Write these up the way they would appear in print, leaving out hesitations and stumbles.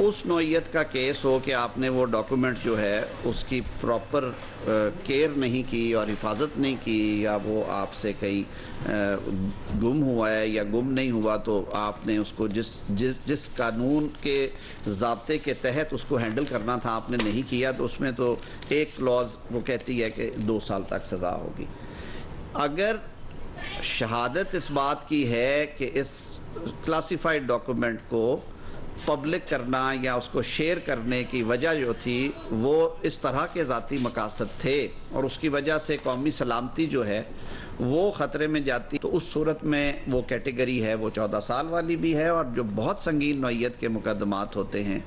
उस नौइयत का केस हो कि आपने वो डॉक्यूमेंट जो है उसकी प्रॉपर केयर नहीं की और हिफाजत नहीं की, या वो आपसे कहीं गुम हुआ है या गुम नहीं हुआ, तो आपने उसको जिस कानून के ज़ाब्ते के तहत उसको हैंडल करना था आपने नहीं किया, तो उसमें तो एक क्लॉज वो कहती है कि 2 साल तक सज़ा होगी। अगर शहादत इस बात की है कि इस क्लासिफाइड डॉक्यूमेंट को पब्लिक करना या उसको शेयर करने की वजह जो थी वो इस तरह के ज़ाती मकासद थे और उसकी वजह से कौमी सलामती जो है वो ख़तरे में जाती, तो उस सूरत में वो कैटेगरी है वो 14 साल वाली भी है। और जो बहुत संगीन नौइयत के मुकदमात होते हैं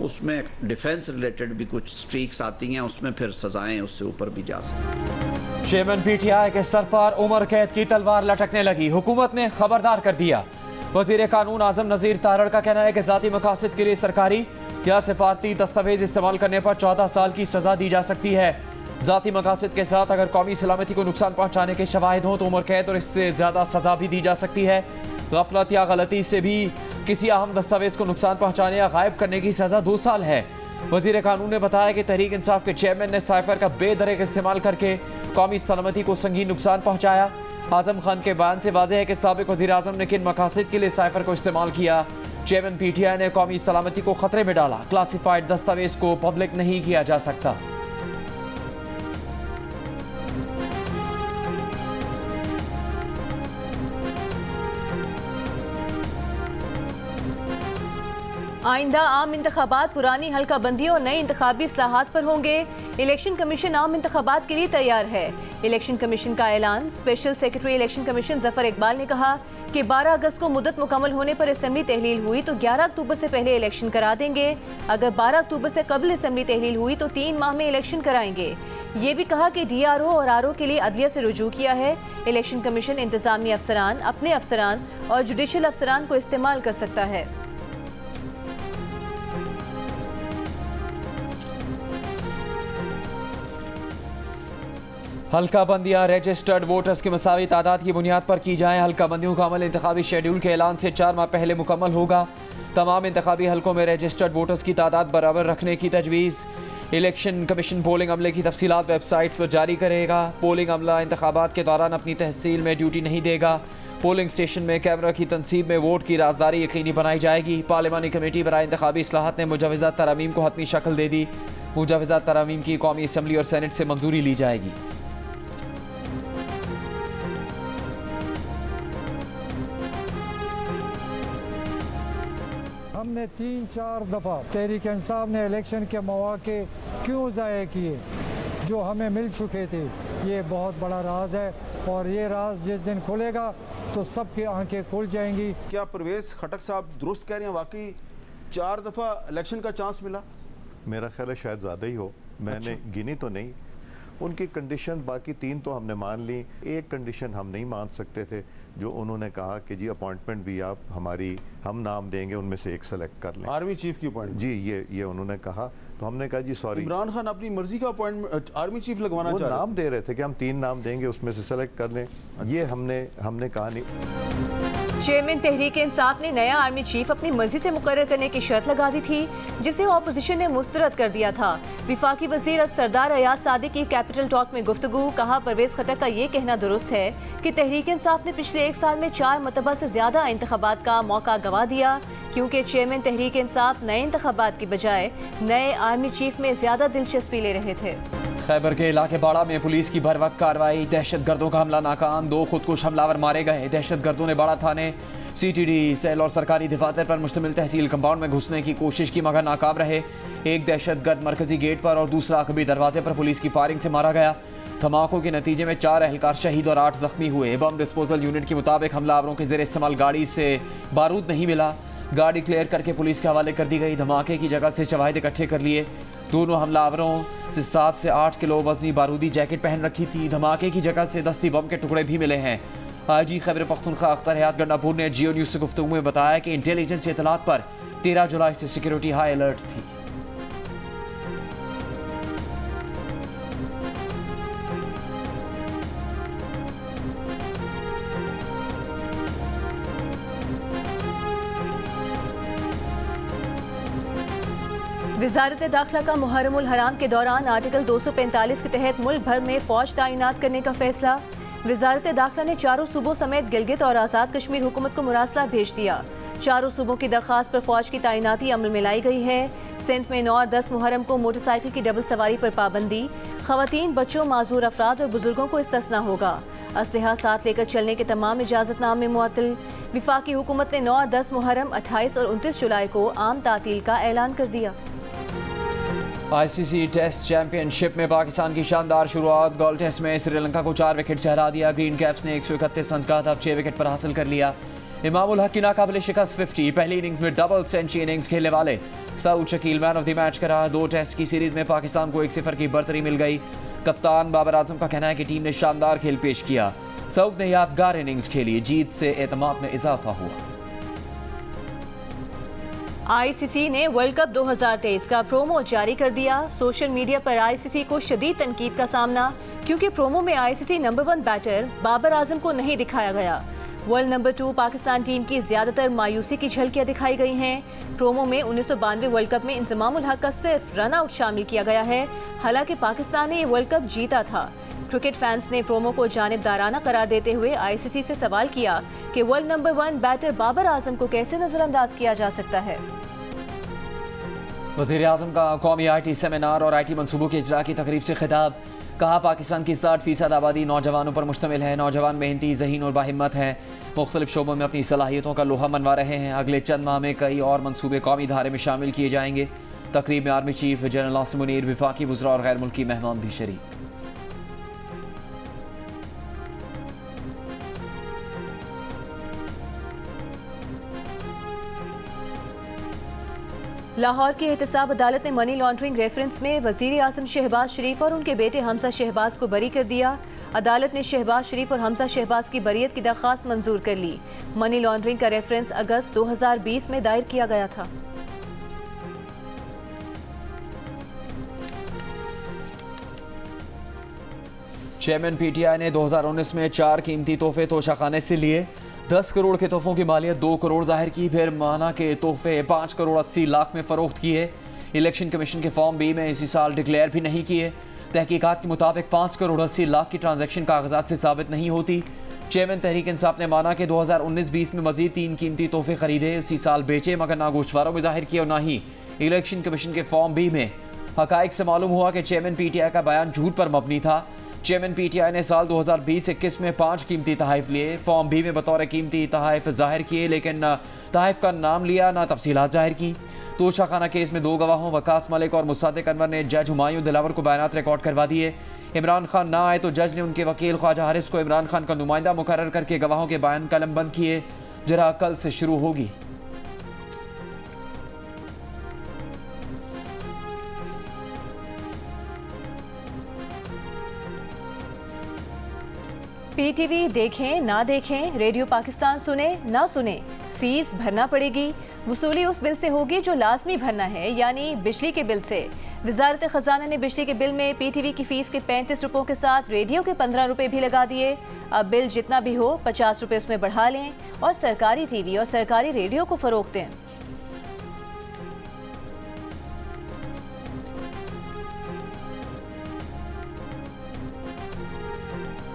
उसमें डिफेंस रिलेटेड भी कुछ स्ट्रीक्स आती हैं, उसमें फिर सज़ाएँ उससे ऊपर भी जा सकती। चेयरमैन PTI के सर पर उम्र कैद की तलवार लटकने लगी, हुकूमत ने खबरदार कर दिया। वज़ीर कानून आज़म नज़ीर तारड़ का कहना है कि ज़ाती मकासद के लिए सरकारी या सिफारती दस्तावेज इस्तेमाल करने पर 14 साल की सज़ा दी जा सकती है। ज़ाती मकासद के साथ अगर कौमी सलामती को नुकसान पहुँचाने के शवाहिद हों तो उम्र कैद और इससे ज़्यादा सज़ा भी दी जा सकती है। गफलत या गलती से भी किसी अहम दस्तावेज को नुकसान पहुँचाने या गायब करने की सज़ा 2 साल है। वज़ीर कानून ने बताया कि तहरीक इंसाफ के चेयरमैन ने साइफर का बेदरेक इस्तेमाल करके कौमी सलामती को संगीन नुकसान पहुँचाया। आज़म खान के बयान से वाज़ेह है कि साबिक़ वज़ीर आज़म ने किन मकासद के लिए साइफर को इस्तेमाल किया। चेयरमैन PTI ने कौमी सलामती को खतरे में डाला, क्लासिफाइड दस्तावेज को पब्लिक नहीं किया जा सकता। आइंदा आम इंतखाबात पुरानी हल्का बंदी और नई इंतखाबी इस्लाहात पर होंगे। इलेक्शन कमीशन आम इंतखाबात के लिए तैयार है। इलेक्शन कमीशन का ऐलान। Special secretary election commission Zafar Iqbal ने कहा कि 12 अगस्त को मुद्दत मुकम्मल होने पर असेंबली तहलील हुई तो 11 अक्टूबर से पहले इलेक्शन करा देंगे। अगर 12 अक्टूबर से कबल असेंबली तहलील हुई तो 3 माह में इलेक्शन कराएंगे। ये भी कहा कि DRO और RO के लिए अदलिया से रुजू किया है। इलेक्शन कमीशन इंतजामी अफसरान, अपने अफसरान और जुडिशल अफसरान को इस्तेमाल कर सकता है। हल्का बंदियाँ रजिस्टर्ड वोटर्स की मसावी तादाद की बुनियाद पर की जाए। हल्का बंदियों का अमल इंतखाबी शेड्यूल के ऐलान से 4 माह पहले मुकम्मल होगा। तमाम इंतखाबी हल्कों में रजिस्टर्ड वोटर्स की तादाद बराबर रखने की तजवीज़। इलेक्शन कमीशन पोलिंग अमले की तफसीलात वेबसाइट पर जारी करेगा। पोलिंग अमला इंतखाबात के दौरान अपनी तहसील में ड्यूटी नहीं देगा। पोलिंग स्टेशन में कैमरा की तनसीब में वोट की राजदारी यकीनी बनाई जाएगी। पार्लिमानी कमेटी बराए इंतखाबी इस्लाहात ने मुजवज़ा तरामीम को हतमी शक्ल दे दी। मुजवज़ा तरामीम की कौमी असम्बली और सेनेट से मंजूरी ली जाएगी। हमने 3-4 दफ़ा तहरीक इंसाफ ने इलेक्शन के मौके क्यों ज़ाया किए जो हमें मिल चुके थे, ये बहुत बड़ा राज है और ये राज जिस दिन खुलेगा तो सबकी आंखें खुल जाएंगी। क्या परवेज़ खटक साहब दुरुस्त कह रहे हैं, वाकई 4 दफ़ा इलेक्शन का चांस मिला? मेरा ख्याल है शायद ज़्यादा ही हो, मैंने गिनी तो नहीं। उनकी कंडीशन बाकी 3 तो हमने मान ली, एक कंडीशन हम नहीं मान सकते थे जो उन्होंने कहा कि जी अपॉइंटमेंट भी आप हम नाम देंगे उनमें से एक सेलेक्ट कर लें। आर्मी चीफ की अपॉइंटमेंट? जी ये उन्होंने कहा, तो हमने कहा जी सॉरी। इमरान खान अपनी मर्जी का अपॉइंटमेंट आर्मी चीफ लगवाना चाह रहे थे। नाम दे रहे थे कि हम 3 नाम देंगे उसमें से सेलेक्ट कर लें। ये हमने कहा नहीं। चेयरमैन तहरीक इंसाफ ने नया आर्मी चीफ अपनी मर्जी से मुकर्रर करने की शर्त लगा दी थी जिसे ऑपोजिशन ने मुस्तरद कर दिया था। विफाकी वजीर सरदार अयाज सादिक की कैपिटल टॉक में गुफ्तगू। कहा परवेज खट्टर का ये कहना दुरुस्त है कि तहरीक इंसाफ ने पिछले 1 साल में 4 मरतबा से ज्यादा इंतखाबात का मौका गंवा दिया क्योंकि चेयरमैन तहरीक इंसाफ नए इंतखाबात की बजाय नए आर्मी चीफ में ज्यादा दिलचस्पी ले रहे थे। खैबर के इलाके बाड़ा में पुलिस की भर वक्त कार्रवाई। दहशत गर्दों का हमला नाकाम, 2 खुदकुश हमलावर मारे गए। दहशत गर्दों ने बाड़ा थाने, CTD सेल और सरकारी दफातर पर मुश्तमिल तहसील कंपाउंड में घुसने की कोशिश की मगर नाकाम रहे। एक दहशत गर्द मरकजी गेट पर और दूसरा अकबी दरवाजे पर पुलिस की फायरिंग से मारा गया। धमाकों के नतीजे में 4 एहलकार शहीद और 8 जख्मी हुए। बम डिस्पोजल यूनिट के मुताबिक हमलावरों के जेर इस्तेमाल गाड़ी से बारूद नहीं मिला। गाड़ी क्लियर करके पुलिस के हवाले कर दी गई। धमाके की जगह से शवाहिद इकट्ठे कर लिए। दोनों हमलावरों से 7 से 8 किलो वजनी बारूदी जैकेट पहन रखी थी। धमाके की जगह से दस्ती बम के टुकड़े भी मिले हैं। IG खैबर पख्तूनख्वा अख्तर हयात गंडापुर ने जियो न्यूज़ से गुफ्तगू में बताया कि इंटेलिजेंस इत्तलात पर 13 जुलाई से सिक्योरिटी हाई अलर्ट थी। वजारत दाखिला का मुहर्रमुल हराम के दौरान आर्टिकल 245 के तहत मुल्क भर में फौज तैनात करने का फैसला। वजारत दाखिला ने चारों सूबों समेत गिलगित और आज़ाद कश्मीर हुकूमत को मुरासला भेज दिया। चारों सूबों की दरख्वास्त पर फौज की तैनाती अमल में लाई गई है। सिंध में 9 और 10 मुहर्रम को मोटरसाइकिल की डबल सवारी पर पाबंदी। खवातीन, बच्चों, माजूर अफराद और बुजुर्गों को इस्तिस्ना होगा। असलहा साथ लेकर चलने के तमाम इजाज़तनामे मुअत्तल। विफाकी हुकूमत ने 9 और 10 मुहर्रम, 28 और 29 जुलाई को आम तातील का ऐलान कर दिया। ICC टेस्ट चैंपियनशिप में पाकिस्तान की शानदार शुरुआत। गोल्ड टेस्ट में श्रीलंका को 4 विकेट से हरा दिया। ग्रीन कैप्स ने 131 रन का हदफ 6 विकेट पर हासिल कर लिया। इमामुल हक की नाकाबिल शिकस्त 50। पहली इनिंग्स में डबल सेंचुरी इनिंग्स खेलने वाले Saud Shakeel man of the match करार। 2 टेस्ट की सीरीज में पाकिस्तान को 1-0 की बर्तरी मिल गई। कप्तान बाबर आजम का कहना है कि टीम ने शानदार खेल पेश किया। सऊद ने यादगार इनिंग्स खेली। जीत से एतमाद में इजाफा हुआ। ICC ने वर्ल्ड कप 2023 का प्रोमो जारी कर दिया। सोशल मीडिया पर ICC को शदीद तनकीद का सामना, क्योंकि प्रोमो में ICC number 1 batter Babar Azam को नहीं दिखाया गया। वर्ल्ड नंबर 2 पाकिस्तान टीम की ज्यादातर मायूसी की झलकियां दिखाई गई हैं। प्रोमो में 1992 वर्ल्ड कप में इंजमामुल हक का सिर्फ रन आउट शामिल किया गया है, हालांकि पाकिस्तान ने ये वर्ल्ड कप जीता था। क्रिकेट फैंस ने प्रोमो को जानिबदाराना करार देते हुए ICC से सवाल किया कि world number 1 batter Babar Azam को कैसे नजरअंदाज किया जा सकता है। वज़ीर आज़म का कौमी IT सेमिनार और IT मनसूबों के इजरा की तकरीब से खिताब। कहा, पाकिस्तान की 60% आबादी नौजवानों पर मुश्तमिल है। नौजवान मेहनती, ज़हीन और बाहिम्मत हैं। मुख्तलिफ शोबों में अपनी सलाहियतों का लोहा मनवा रहे हैं। अगले चंद माह में कई और मनसूबे कौमी धारे में शामिल किए जाएंगे। तकरीब में army chief general Asim Munir, विफाकी वज़रा और गैर मुल्की मेहमान भी शरीक। लाहौर की एहतसाब अदालत ने मनी लॉन्ड्रिंग रेफरेंस में वज़ीर आज़म शहबाज शरीफ और उनके बेटे हमजा शहबाज को बरी कर दिया। अदालत ने शहबाज शरीफ और हमजा शहबाज की बरीयत की दरख्वास्त मंजूर कर ली। मनी लॉन्ड्रिंग का रेफरेंस अगस्त 2020 में दायर किया गया था। चेयरमैन PTI ने 2019 में 4 कीमती तोहफे तोशाखाने से लिए। 10 करोड़ के तोहफों की मालियत 2 करोड़ जाहिर की। फिर माना के तोहफे 5 करोड़ 80 लाख में फ़रोख्त किए। इलेक्शन कमीशन के फॉर्म B में इसी साल डिक्लेयर भी नहीं किए। तहकीकात के मुताबिक 5 करोड़ 80 लाख की ट्रांजैक्शन कागजात से साबित नहीं होती। चेयरमैन तहरीक इंसाफ ने माना कि 2019-20 में मजीद 3 कीमती तोहफे खरीदे, उसी साल बेचे, मगर ना गोश्तवारों में जाहिर किए और ना ही इलेक्शन कमीशन के फॉर्म B में। हकाइक से मालूम हुआ कि चेयरमैन PTI का बयान झूठ पर मबनी था। चेयरमैन PTI ने साल 2020-21 में 5 कीमती तहाइफ लिए। फॉर्म B में बतौर कीमती तहाइफ जाहिर किए, लेकिन न तहाइफ का नाम लिया न तफसीलात जाहिर की। तोशाखाना केस में 2 गवाहों वकास मलिक और मुसादिक अनवर ने जज हुमायूं दिलावर को बयानात रिकॉर्ड करवा दिए। इमरान खान ना आए तो जज ने उनके वकील ख्वाजा हारिस को इमरान खान का नुमाइंदा मुकर्रर करके गवाहों के बयान कलम बंद किए। जरा कल से शुरू होगी। PTV देखें ना देखें, रेडियो पाकिस्तान सुने ना सुने, फीस भरना पड़ेगी। वसूली उस बिल से होगी जो लाजमी भरना है, यानी बिजली के बिल से। वजारत खजाना ने बिजली के बिल में PTV की फीस के 35 रुपयों के साथ रेडियो के 15 रुपये भी लगा दिए। अब बिल जितना भी हो 50 रुपये उसमें बढ़ा लें और सरकारी TV और सरकारी रेडियो को फरोख्त दें।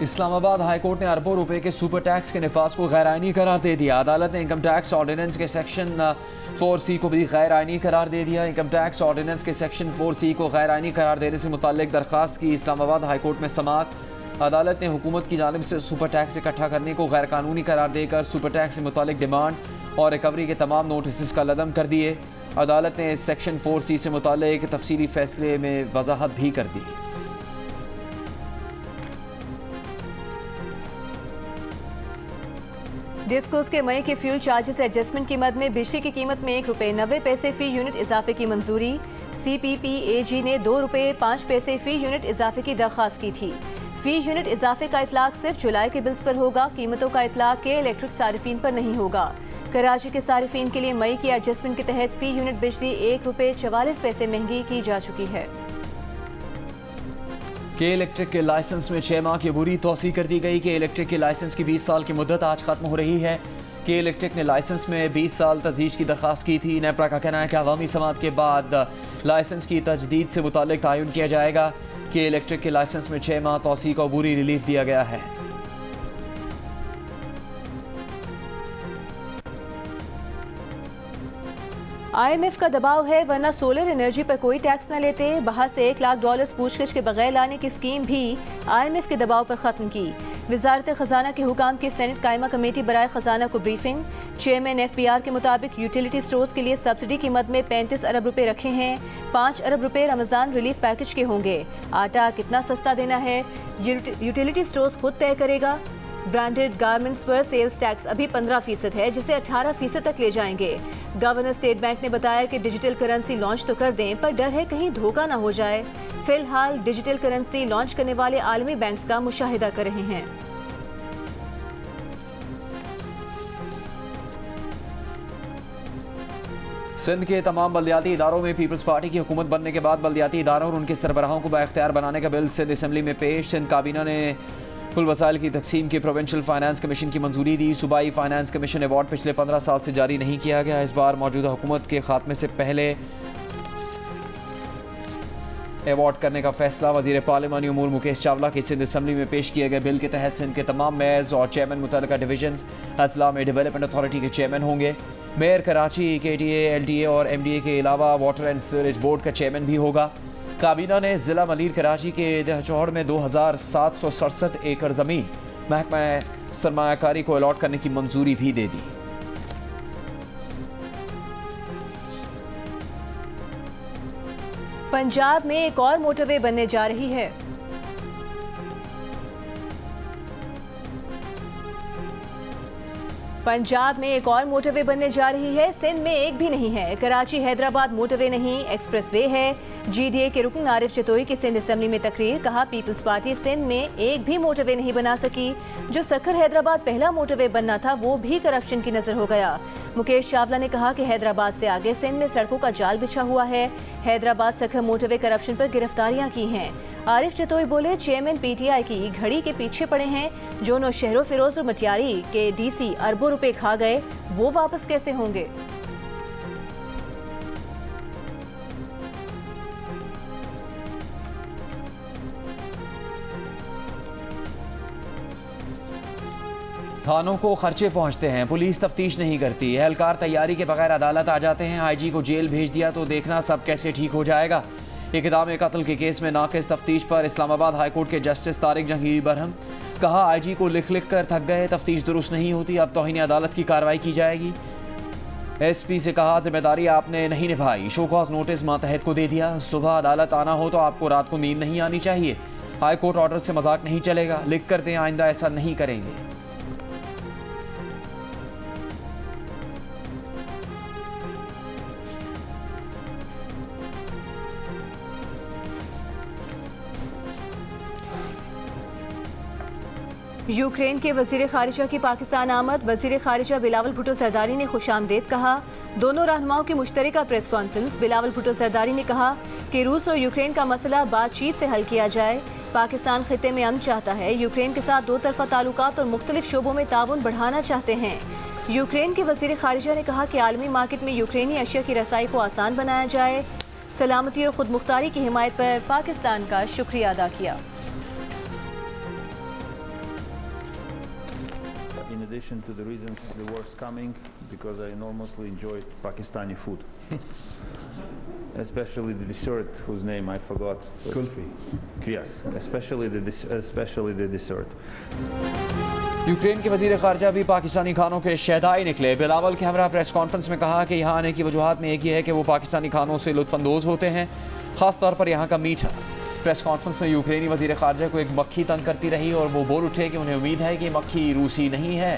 इस्लामाबाद हाई कोर्ट ने अरबों रुपए के सुपर टैक्स के निफाज को गैर आइनी करार दे दिया। अदालत ने इनकम टैक्स ऑर्डिनेंस के सेक्शन 4C को भी गैर आइनी करार दे दिया। इनकम टैक्स ऑर्डिनेंस के सेक्शन 4C को गैर आइनी करार देने से मुताल्लिक दरख्वास्त की इस्लामाबाद हाई कोर्ट में समाअत। अदालत ने हुकूमत की जानिब से सुपर टैक्स इकट्ठा करने को गैर कानूनी करार देकर सुपर टैक्स से मुताल्लिक डिमांड और रिकवरी के तमाम नोटिस का लदम कर दिए। अदालत ने सेक्शन 4C से मुताल्लिक तफसीली फैसले में वजाहत भी कर दी। डिस्कोस के मई के फ्यूल चार्जेस एडजस्टमेंट की मद में बिजली की कीमत में ₹1.90 फी यूनिट इजाफे की मंजूरी। CPPAG ने ₹2.05 फी यूनिट इजाफे की दरख्वास्त की थी। फी यूनिट इजाफे का इतलाक सिर्फ जुलाई के बिल्स पर होगा। कीमतों का इतलाक के इलेक्ट्रिक सारिफीन पर नहीं होगा। कराची के सारिफीन के लिए मई की एडजस्टमेंट के तहत फी यूनिट बिजली ₹1.44 महंगी की जा चुकी है। के इलेक्ट्रिक के लाइसेंस में 6 माह की अबूरी तोसी कर दी गई। के इलेक्ट्रिक के लाइसेंस की 20 साल की मुद्दत आज खत्म हो रही है। के इलेक्ट्रिक ने लाइसेंस में 20 साल तजदीद की दरख्वास्त की थी। नेपरा का कहना है कि अवामी समात के बाद लाइसेंस की तजदीद से मुताल्लिक तयन किया जाएगा कि इलेक्ट्रिक के लाइसेंस में 6 माह तौसी को अबूरी रिलीफ दिया गया है। IMF का दबाव है वरना सोलर एनर्जी पर कोई टैक्स न लेते। बाहर से $1 लाख पूछगिछ के बगैर लाने की स्कीम भी IMF के दबाव पर खत्म की। वजारत खजाना के हुकाम की सेनेट कायमा कमेटी बराए खजाना को ब्रीफिंग। चेयरमैन FBR के मुताबिक यूटिलिटी स्टोर्स के लिए सब्सिडी की मद में 35 अरब रुपए रखे हैं। 5 अरब रुपए रमजान रिलीफ पैकेज के होंगे। आटा कितना सस्ता देना है यूटिलिटी स्टोर्स खुद तय करेगा। ब्रांडेड गारमेंट्स पर सेल्स टैक्स अभी 15% है, जिसे 18% तक ले जाएंगे। गवर्नर स्टेट बैंक ने बताया कि डिजिटल करेंसी लॉन्च तो कर दें, पर डर है कहीं धोखा ना हो जाए। फिलहाल डिजिटल करेंसी लॉन्च करने वाले आलमी बैंक्स का मुशाहिदा कर रहे हैं। सिंध के तमाम बल्दियाती इदारों में पीपल्स पार्टी की हुकूमत बनने के बाद बल्दियाती इदारों और उनके सरबराहों को बाइख्तियार बनाने का बिल सिंध असम्बली में पेश। सिंध काबीना ने कुल वसाइल की तकसीम की प्रोविंशियल फाइनेंस कमीशन की मंजूरी दी। सूबाई फाइनेंस कमीशन अवार्ड पिछले 15 साल से जारी नहीं किया गया। इस बार मौजूदा हुकूमत के खात्मे से पहले अवार्ड करने का फैसला। वजीर पार्लिमानी उमूर मुकेश चावला की सिंध असम्बली में पेश किए गए बिल के तहत सिंध के तमाम मेयर्स और चेयरमैन मुतल्लिका डिवीजन अजला में डेवलपमेंट अथॉरिटी के चेयरमैन होंगे। मेयर कराची KTA LTA और MDA के अलावा वाटर एंड सीवरेज बोर्ड का चेयरमैन भी होगा। काबीना ने जिला मलीर कराची के दहचौड़ में 2767 एकड़ ज़मीन महकमा सरमायाकारी को अलॉट करने की मंजूरी भी दे दी। पंजाब में एक और मोटरवे बनने जा रही है। पंजाब में एक और मोटरवे बनने जा रही है। सिंध में एक भी नहीं है। कराची हैदराबाद मोटरवे नहीं, एक्सप्रेसवे है। GDA के रुकन आरिफ चितोई की सिंध असम्बली में तकरीर। कहा पीपल्स पार्टी सिंध में एक भी मोटरवे नहीं बना सकी। जो सक्खर हैदराबाद पहला मोटरवे बनना था वो भी करप्शन की नजर हो गया। मुकेश चावला ने कहा कि हैदराबाद से आगे सिंध में सड़कों का जाल बिछा हुआ है। हैदराबाद सक्खर मोटरवे करप्शन पर गिरफ्तारियां की हैं। आरिफ चितोई बोले चेयरमैन PTI की घड़ी के पीछे पड़े हैं। जो नौशहरों फिरोज और मटियारी के DC अरबों रुपए खा गए, वो वापस कैसे होंगे। थानों को खर्चे पहुंचते हैं, पुलिस तफ्तीश नहीं करती। एहलकार तैयारी के बगैर अदालत आ जाते हैं। IG को जेल भेज दिया तो देखना सब कैसे ठीक हो जाएगा। इक़दाम कत्ल के केस में नाक़िस तफ्तीश पर इस्लामाबाद हाई कोर्ट के जस्टिस तारिक जहांगीर बरहम। कहा IG को लिख लिख कर थक गए, तफ्तीश दुरुस्त नहीं होती, अब तौहीन अदालत की कार्रवाई की जाएगी। SP से कहा जिम्मेदारी आपने नहीं निभाई, शो कॉज नोटिस मातहत को दे दिया। सुबह अदालत आना हो तो आपको रात को नींद नहीं आनी चाहिए। हाई कोर्ट ऑर्डर से मजाक नहीं चलेगा, लिख कर दें, आइंदा ऐसा नहीं करेंगे। यूक्रेन के वजीर खारिजा की पाकिस्तान आमद। वजीर खारिजा बिलावल भुट्टो सरदारी ने खुशामदीद कहा। दोनों रहनुमाओं की मुश्तरका प्रेस कॉन्फ्रेंस। बिलावल भुट्टो सरदारी ने कहा कि रूस और यूक्रेन का मसला बातचीत से हल किया जाए। पाकिस्तान खित्ते में अमन चाहता है। यूक्रेन के साथ दो तरफा ताल्लुकात और मुख्तलिफ शोबों में ताउन बढ़ाना चाहते हैं। यूक्रेन के वजीर खारिजा ने कहा कि आलमी मार्केट में यूक्रेनी अशिया की रसाई को आसान बनाया जाए। सलामती और खुद मुख्तारी की हिमायत पर पाकिस्तान का शुक्रिया अदा किया। In addition to the reasons the war's coming, because I enormously enjoyed Pakistani food, especially the dessert whose name I forgot. Kulfi. Yes, especially the dessert. Ukraine के वजीर खारजा भी पाकिस्तानी खानों के शहदाई निकले। बिलावल के हमरा प्रेस कॉन्फ्रेंस में कहा कि यहाँ आने की वजूहात में एक ही है कि वो पाकिस्तानी खानों से लुत्फानंदोज होते हैं, ख़ास तौर पर यहाँ का मीठा। प्रेस कॉन्फ्रेंस में यूक्रेनी वजीर खारजा को एक मक्खी तंग करती रही और वो बोल उठे कि उन्हें उम्मीद है कि मक्खी रूसी नहीं है।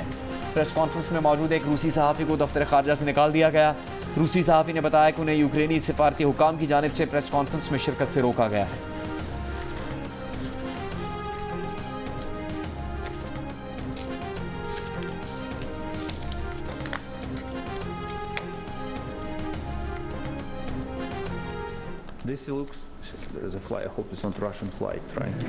प्रेस कॉन्फ्रेंस में मौजूद एक रूसी सहाफ़ी को दफ्तर खारजा से निकाल दिया गया। रूसी सहाफ़ी ने बताया कि उन्हें यूक्रेनी सिफारती हुकाम की जानिब से प्रेस कॉन्फ्रेंस में शिरकत से रोका गया है। This looks, there is a flight, I hope it's not Russian flight, right?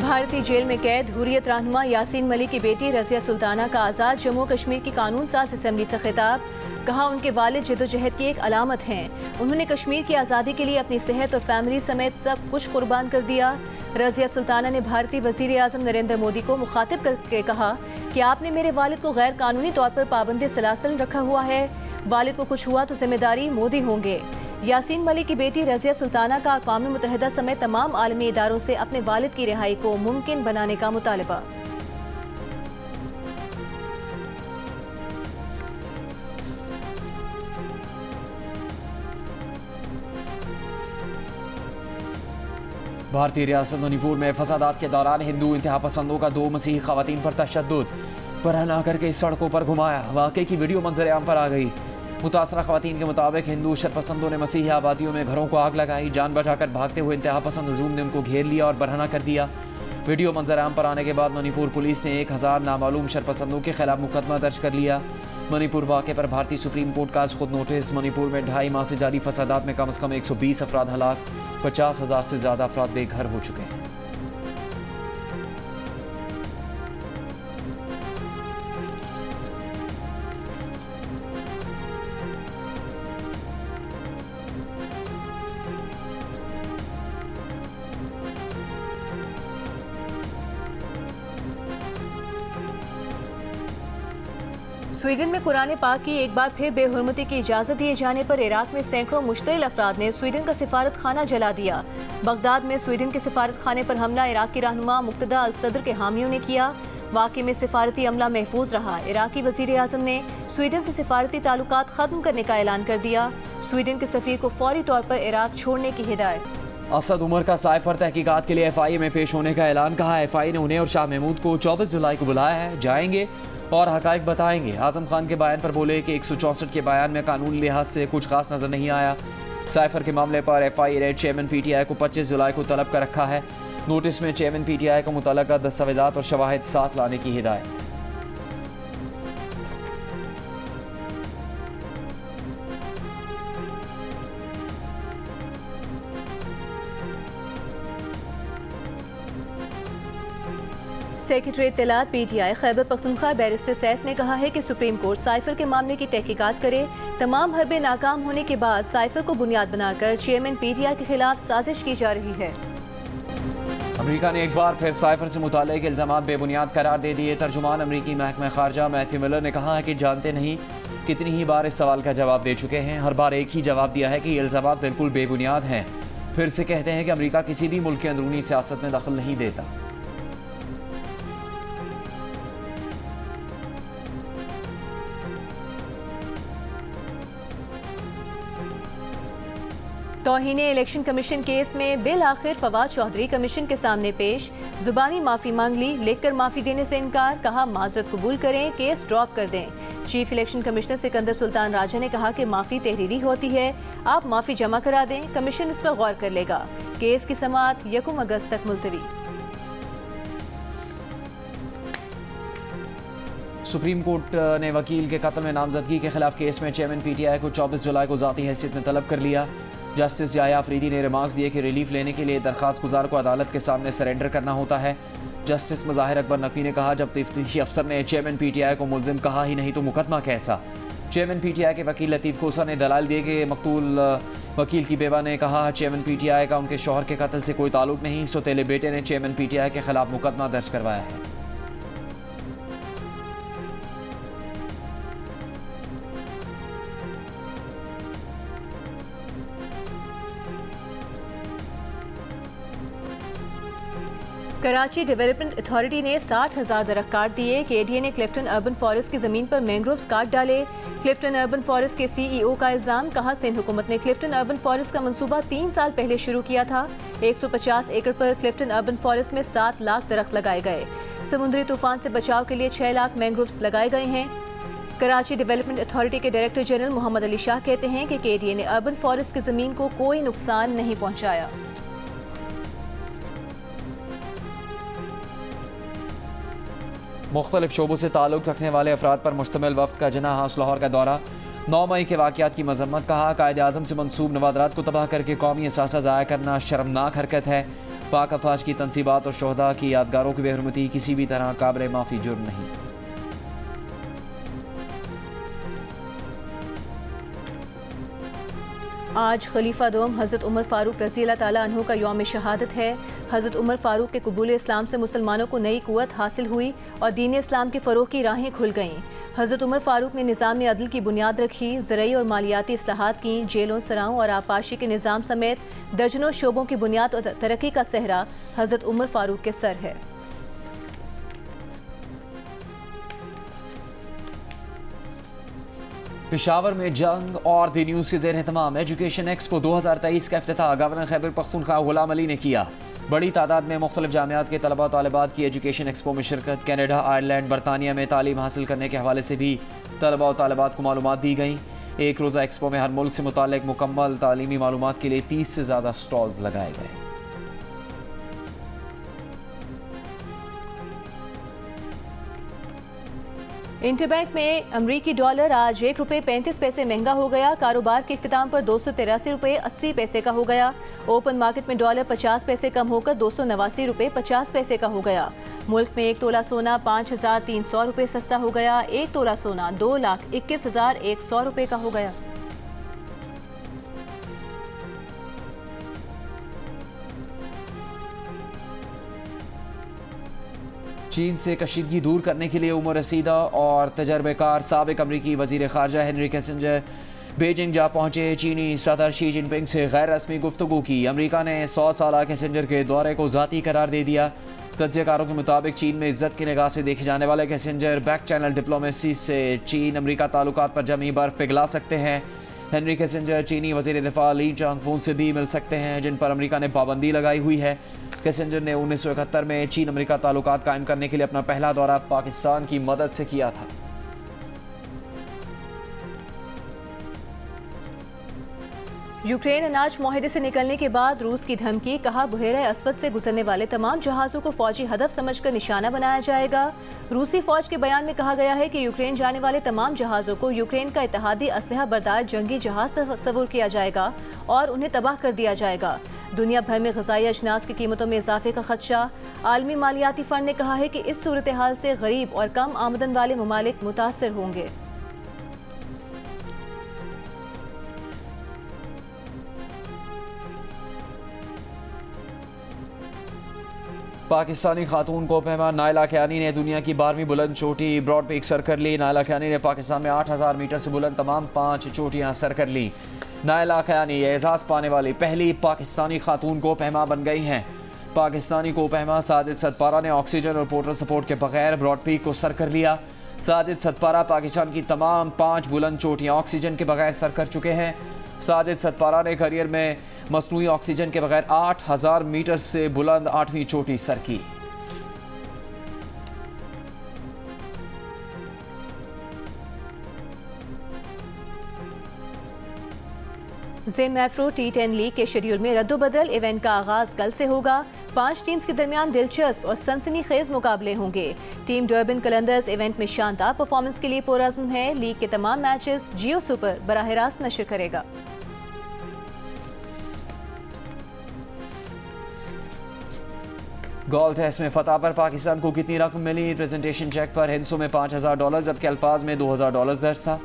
भारतीय जेल में कैद हुर्रियत रहनुमा यासीन मलिक की बेटी रज़िया सुल्ताना का आज़ाद जम्मू कश्मीर की कानून साज असम्बली से खिताब। कहा उनके वालिद जद्दोजहद की एक अलामत हैं। उन्होंने कश्मीर की आज़ादी के लिए अपनी सेहत और फैमिली समेत सब कुछ कुर्बान कर दिया। रज़िया सुल्ताना ने भारतीय वज़ीर आज़म नरेंद्र मोदी को मुखातिब करके कहा कि आपने मेरे वालिद को गैर कानूनी तौर पर पाबंदी सलासल रखा हुआ है। वालिद को कुछ हुआ तो जिम्मेदारी मोदी होंगे। यासीन मलिक की बेटी रज़िया सुल्ताना का अक़वाम मुत्तहिदा समेत तमाम आलमी इदारों से अपने वालिद की रिहाई को मुमकिन बनाने का मुतालबा। भारतीय रियासत मणिपुर में फसादात के दौरान हिंदू इंतहा पसंदों का 2 मसीही खवातीन पर तशद्दुद, बरहना करके सड़कों पर घुमाया। वाक़े की वीडियो मंजर आम पर आ गई। मुतासरा खवातीन के मुताबिक हिंदू शरपसंदों ने मसीही आबादियों में घरों को आग लगाई। जान बचाकर भागते हुए इंतहा पसंद हुजूम ने उनको घेर लिया और बरहना कर दिया। वीडियो मंजर आम पर आने के बाद मणिपुर पुलिस ने 1000 नामालूम शरपसंदों के खिलाफ मुकदमा दर्ज कर लिया। मणिपुर वाक़े पर भारतीय सुप्रीम कोर्ट का खुद नोटिस। मणिपुर में 2.5 माह से जारी फसादात में कम से कम 120 अफराद हलाक, 50,000 से ज़्यादा अफराद बेघर हो चुके हैं। स्वीडन में कुरान पाक की एक बार फिर बेहुरमती की इजाज़त दिए जाने पर इराक में सैकड़ों मुश्तिल अफराद ने स्वीडन का सिफारत खाना जला दिया। बगदाद में स्वीडन के सिफारत खाने पर हमला इराक की रहनुमा मुक्तदा अल सदर के हामियों ने किया। वाक़े में सिफारती अमला महफूज रहा। इराकी वज़ीर आज़म ने स्वीडन से सिफारती ताल्लुकात ख़त्म करने का ऐलान कर दिया। स्वीडन के सफ़ीर को फौरी तौर पर इराक छोड़ने की हिदायत। असद उमर का साइफर तहकीकात के लिए FIA में पेश होने का ऐलान। कहा FIA ने उन्हें और शाह महमूद को 24 जुलाई को बुलाया है। जाएंगे और हकाइक बताएंगे। आजम खान के बयान पर बोले कि 164 के बयान में कानूनी लिहाज से कुछ खास नजर नहीं आया। साइफर के मामले पर FIA ने चेयरमैन PTI को 25 जुलाई को तलब कर रखा है। नोटिस में चेयरमैन PTI को मुतल्लका दस्तावेजात और शवाहिद साथ लाने की हिदायत। सेक्रेटरी इत्तलात PTI खैबर पख्तूनख्वा बैरिस्टर सैफ ने कहा है कि सुप्रीम कोर्ट साइफर के मामले की तहकीकात करे। तमाम हरबे नाकाम होने के बाद साइफर को बुनियाद बनाकर चेयरमैन PTI के खिलाफ साजिश की जा रही है। अमेरिका ने एक बार फिर साइफर से मुताल्लिक़ इल्ज़ामात बेबुनियाद करार दे दिए। तर्जुमान अमेरिकी महकमा खारजा मैथ्यू मिलर ने कहा है कि जानते नहीं कितनी ही बार इस सवाल का जवाब दे चुके हैं। हर बार एक ही जवाब दिया है कि ये इल्ज़ामात बिल्कुल बेबुनियाद हैं। फिर से कहते हैं कि अमेरिका किसी भी मुल्क के अंदरूनी सियासत में दखल नहीं देता। तौहीने इलेक्शन कमीशन केस में बिल आखिर फवाद चौधरी कमीशन के सामने पेश। जुबानी माफ़ी मांग ली, लिखकर माफ़ी देने से इनकार। कहा माजरत कबूल करें, केस ड्रॉप कर दें। Chief election commissioner Sikandar Sultan Raja ने कहा कि माफ़ी तहरीरी होती है, आप माफ़ी जमा करा दें, कमीशन इस पर गौर कर लेगा। केस की समाअत 1 अगस्त तक मुलतवी। सुप्रीम कोर्ट ने वकील के कत्ल में नामजदगी के खिलाफ केस में चेयरमैन PTI को 24 जुलाई को ज़ाती हैसियत में तलब कर लिया। जस्टिस याया अफरीदी ने रिमार्क्स दिए कि रिलीफ लेने के लिए दरख्वास्त गुजार को अदालत के सामने सरेंडर करना होता है। जस्टिस मज़ाहिर अकबर नकवी ने कहा जब तफ्तीशी अफसर ने चेयरमैन PTI को मुलजिम कहा ही नहीं तो मुकदमा कैसा। चेयरमैन PTI के वकील लतीफ़ खोसा ने दलाल दिए कि मकतूल वकील की बेवा ने कहा चेयरमैन PTI का उनके शौहर के कत्ल से कोई ताल्लुक नहीं। सौतेले बेटे ने चेयरमैन PTI के खिलाफ मुकदमा दर्ज करवाया है। कराची डेवलपमेंट अथॉरिटी ने 60,000 दरख्त काट दिए। KDA ने क्लिफ्टन अर्बन फॉरेस्ट की ज़मीन पर मैंग्रोव्स काट डाले। क्लिफ्टन अर्बन फॉरेस्ट के CEO का इल्ज़ाम। कहा सिंध हुकूमत ने क्लिफ्टन अर्बन फॉरेस्ट का मंसूबा 3 साल पहले शुरू किया था। 150 एकड़ पर क्लिफ्टन अर्बन फॉरेस्ट में 7 लाख दरख्त लगाए गए। समुद्री तूफान से बचाव के लिए 6 लाख मैंग्रोव्स लगाए गए हैं। कराची डेवलपमेंट अथॉरिटी के डायरेक्टर जनरल मोहम्मद अली शाह कहते हैं कि KDA ने अर्बन फॉरेस्ट की ज़मीन को कोई नुकसान नहीं पहुँचाया। मुख्तलिफ शोबों से ताल्लुक़ रखने वाले अफराद पर मुश्तमिल वफ्द का जिन्ना हाउस लाहौर का दौरा। 9 मई के वाक़यात की मजम्मत, कहा कायदे आज़म से मंसूब नवादरात को तबाह करके कौमी असासा ज़ाया करना शर्मनाक हरकत है। पाक अफवाज की तनसीबात और शोहदा की यादगारों की बेहरमती किसी भी तरह काबिल माफ़ी जुर्म नहीं। आज खलीफा दोम हज़रत उमर फ़ारूक रज़ी अल्लाह ताला अन्हु का यौम शहादत है। हज़रत उमर फ़ारूक के कबूल इस्लाम से मुसलमानों को नई कुव्वत हासिल हुई और दीन इस्लाम के फ़रोग़ की राहें खुल गईं। हज़रत उमर फ़ारूक ने निज़ाम अदल की बुनियाद रखी, ज़रई और मालियाती इस्लाहात की, जेलों, सराहों और आबपाशी के निज़ाम समेत दर्जनों शोबों की बुनियाद और तरक्की का सेहरा हज़रत उमर फ़ारूक के सर है। पेशावर में जंग और दी न्यूज़ के ज़ेर एहतमाम एजुकेशन एक्सपो 2023 का इफ्तिताह गवर्नर खैबर पख्तूनख्वा गुलाम अली ने किया। बड़ी तादाद में मुख्तलिफ जामियात के तलबा तालिबात की एजुकेशन एक्सपो में शिरकत। कैनेडा, आयरलैंड, बरतानिया में तालीम हासिल करने के हवाले से भी तलबा और तालिबात को मालूमात दी गई। एक रोज़ा एक्सपो में हर मुल्क से मुताल्लिक़ मुकम्मल तालीमी मालूमात के लिए 30 से ज़्यादा स्टॉल्स लगाए गए। इंटरबैंक में अमरीकी डॉलर आज ₹1.35 महंगा हो गया। कारोबार के इख्तिताम पर ₹283.80 का हो गया। ओपन मार्केट में डॉलर 50 पैसे कम होकर ₹289.50 का हो गया। मुल्क में 1 तोला सोना ₹5,300 सस्ता हो गया। 1 तोला सोना ₹2,21,100 का हो गया। चीन से कशीदगी दूर करने के लिए उम्र रसीदा और तजर्बेकार साबिक अमरीकी वज़ीर ख़ारजा हेनरी किसिंजर बीजिंग जा पहुँचे। चीनी सदर शी जिनपिंग से गैर रस्मी गुफ्तगू की। अमरीका ने 100 साल किसिंजर के दौरे को ज़ाती करार दे दिया। तज्ज़ियाकारों के मुताबिक चीन में इज्जत की निगाह से देखे जाने वाले किसिंजर बैक चैनल डिप्लोमेसी से चीन अमरीका ताल्लुकात पर जमी बर्फ पिघला सकते हैं। हेनरी किसिंजर चीनी वज़ीर दिफा ली चांगफून से भी मिल सकते हैं, जिन पर अमरीका ने पाबंदी लगाई हुई है। किसिंजर ने 1971 में चीन अमरीका ताल्लुकात कायम करने के लिए अपना पहला दौरा पाकिस्तान की मदद से किया था। यूक्रेन अनाज मुआहदे से निकलने के बाद रूस की धमकी, कहा बहरा अस्वद से गुजरने वाले तमाम जहाज़ों को फौजी हदफ समझकर निशाना बनाया जाएगा। रूसी फौज के बयान में कहा गया है कि यूक्रेन जाने वाले तमाम जहाज़ों को यूक्रेन का इत्तेहादी असलहा बरदार जंगी जहाज तस्वुर किया जाएगा और उन्हें तबाह कर दिया जाएगा। दुनिया भर में ग़िज़ाई अजनास की कीमतों में इजाफे का खदशा। आलमी मालियाती फ़ंड ने कहा है कि इस सूरत हाल से गरीब और कम आमदन वाले ममालिक मुतासर होंगे। पाकिस्तानी खातून को पहमा नायला खयानी ने दुनिया की 12वीं बुलंद चोटी ब्रॉड पीक सर कर ली। नायला खयानी ने पाकिस्तान में 8000 मीटर से बुलंद तमाम 5 चोटियां सर कर ली। नायला खयानी एजाज़ पाने वाली पहली पाकिस्तानी खातून को पहमा बन गई हैं। पाकिस्तानी को पहमा साजिद सतपारा ने ऑक्सीजन और पोर्टल सपोर्ट के बगैर ब्रॉड पीक को सर कर लिया। साजिद सतपारा पाकिस्तान की तमाम 5 बुलंद चोटियाँ ऑक्सीजन के बगैर सर कर चुके हैं। साजिद सतपारा ने करियर में मसनूई ऑक्सीजन के बगैर 8000 मीटर से बुलंद 8वीं चोटी सर की। ज़ेम एफ्रो T10 लीग के शेड्यूल में रद्दोबदल। इवेंट का आगाज कल से होगा। 5 टीम्स के दरमियान दिलचस्प और सनसनीखेज मुकाबले होंगे। टीम डर्बन कलंदर्स इवेंट में शानदार परफॉर्मेंस के लिए पुरअज़्म है। लीग के तमाम मैचेस जियो सुपर बराह रास्त नशर करेगा। गोल टेस्ट में फतह पर पाकिस्तान को कितनी रकम मिली? प्रेजेंटेशन चेक पर हिंसों में $5000 जबकि अल्फाज में $2000 दर्ज था।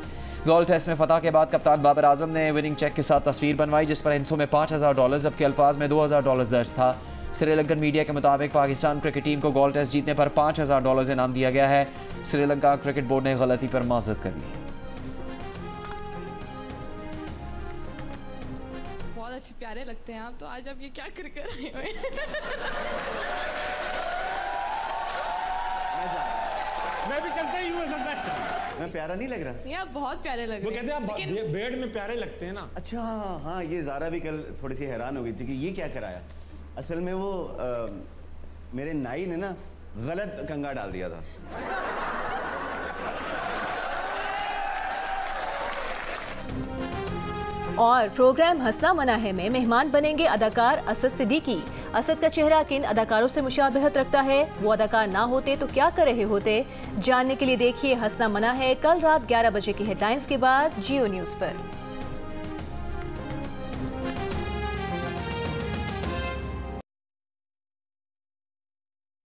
गोल टेस्ट में फतह के बाद कप्तान बाबर आजम ने विनिंग चेक के साथ तस्वीर बनवाई, जिस पर हिंसों में $5000 जबकि अल्फाज में $2000 दर्ज था। श्रीलंकन मीडिया के मुताबिक पाकिस्तान क्रिकेट टीम को गोल टेस्ट जीतने पर $5000 इनाम दिया गया है। श्रीलंका क्रिकेट बोर्ड ने गलती पर माजरत कर ली। बहुत अच्छे प्यारे लगते हैं आप, तो आज आप ये क्या कर आए हुए? मैं भी चलता ही हूँ। मैं प्यारा नहीं लग रहा? ये आप बहुत प्यारे लग रहे हैं। वो कहते हैं आप बेड में प्यारे लगते हैं ना। अच्छा हाँ, ये ज़ारा भी कल थोड़ी सी हैरान हो गई थी कि ये क्या कराया। असल में वो मेरे नाई ने ना गलत कंगा डाल दिया था। और प्रोग्राम हंसना मना है में मेहमान बनेंगे अदाकार असद सिद्दीकी। असद का चेहरा किन अदाकारों से मुशाबहत रखता है, वो अदाकार ना होते तो क्या कर रहे होते? जानने के लिए देखिए हंसना मना है कल रात 11 बजे की हेडलाइंस के बाद जियो न्यूज़ पर।